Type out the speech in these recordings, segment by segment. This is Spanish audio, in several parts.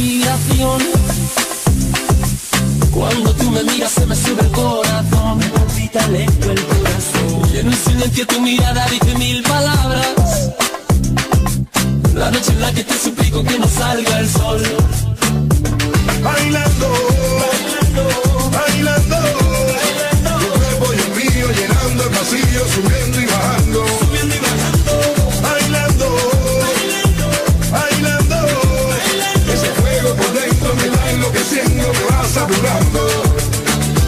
respiración. Cuando tú me miras se me sube el corazón, me palpita lento el corazón. Y en un silencio tu mirada dice mil palabras. La noche en la que te suplico que no salga el sol. Bailando, bailando, bailando, bailando. Tu cuerpo y el mío llenando el vacío, subiendo y bajando, subiendo y bajando. Bailando, bailando, bailando, bailando. Ese fuego por dentro me va enloqueciendo, me va saturando.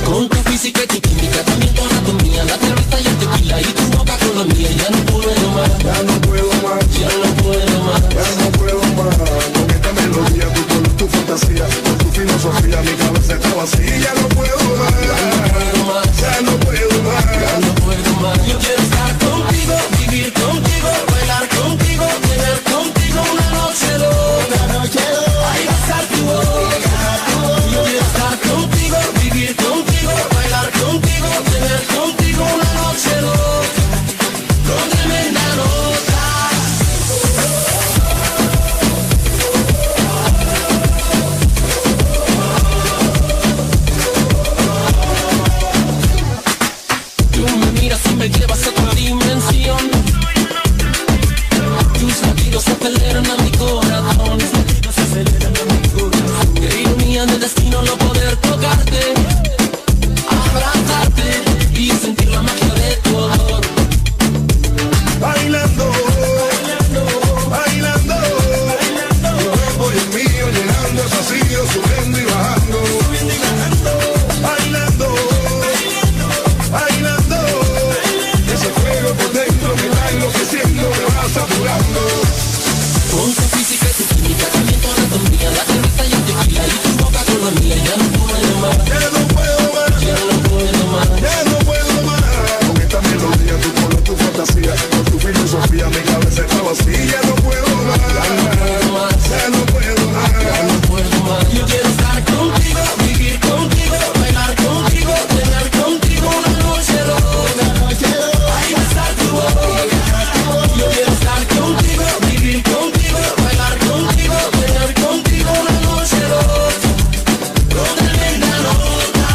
Con tu física y tu química, también tu anatomía, la cerveza y el tequila y tu boca con la mía. Ya no puedo más, ya no puedo más, ya no puedo más, ya no puedo más. Con esta melodía, tu color, tu fantasía, con tu filosofía, mi cabeza está vacía. Ya no puedo más, ya no puedo más, ya no puedo más, ya no puedo más. Yo quiero estar contigo, vivir contigo, bailar contigo, tener contigo una noche loca, ahí va a estar tu boca. Yo quiero estar contigo, vivir contigo, bailar contigo, tener contigo una noche loca, con tremenda nota. Tú me miras y me llevas a otra dimensión. Tus latidos aceleran a mi corazón. Qué ironía del destino no poder tocarte, abrazarte y sentir la magia de tu olor. bailando, bailando, bailando, bailando. Tu cuerpo y el mío llenando el vacío, subiendo y bajando, subiendo y bajando. Bailando, bailando, bailando, bailando. Ese fuego por dentro me va enloqueciendo, me va saturando. Con tu física y tu química, también tu anatomía, la cerveza y el tequila y tu boca con la mía. Ya no puedo más, Ya no puedo más, ya no puedo más. ya no puedo más. Con esta melodía, tu color, tu fantasía, con tu filosofía, mi cabeza está vacía. Ya no puedo más, ya no puedo más, ya no puedo más, Ya no puedo más. Yo quiero estar contigo, vivir contigo, bailar contigo, tener contigo una noche loca, ahí va a estar tu boca. Yo quiero estar contigo, vivir contigo, bailar contigo, tener contigo una noche loca, con tremenda nota.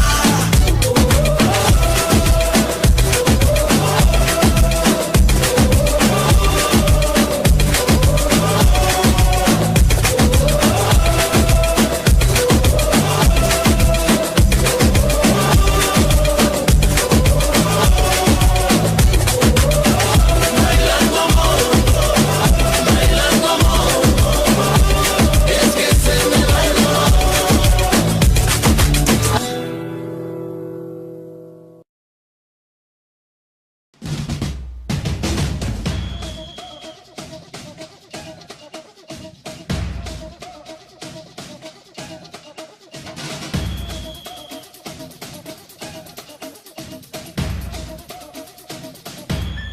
Bailando amor, es que se me bailó.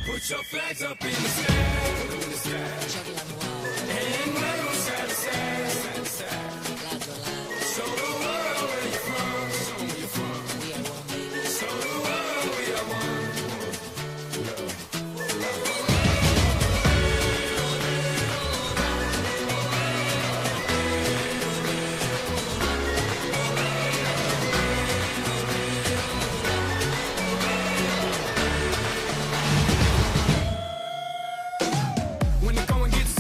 Put your flags up in the sky, in the sky. And wave 'em side to side, side to side. Show the world where you're from, show 'em where you're from. Show the world we are one. When the going gets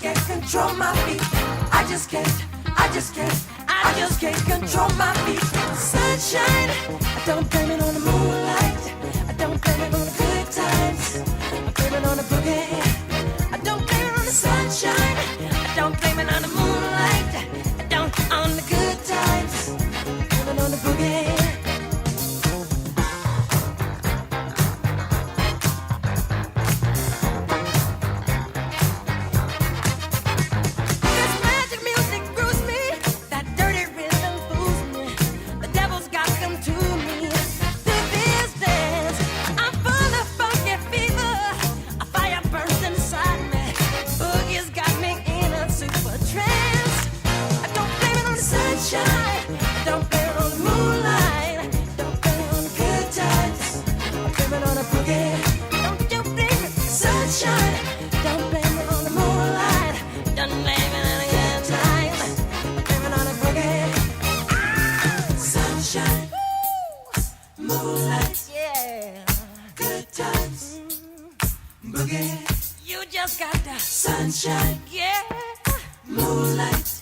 can't control my feet. I just can't control my feet. Sunshine, I don't blame it on the moonlight. I don't blame it on the good times. I blame it on the boogie. I don't blame it on the sunshine. I don't blame it on the moonlight. I don't on the good times. I blame it on the boogie. You just got the sunshine, yeah, moonlight.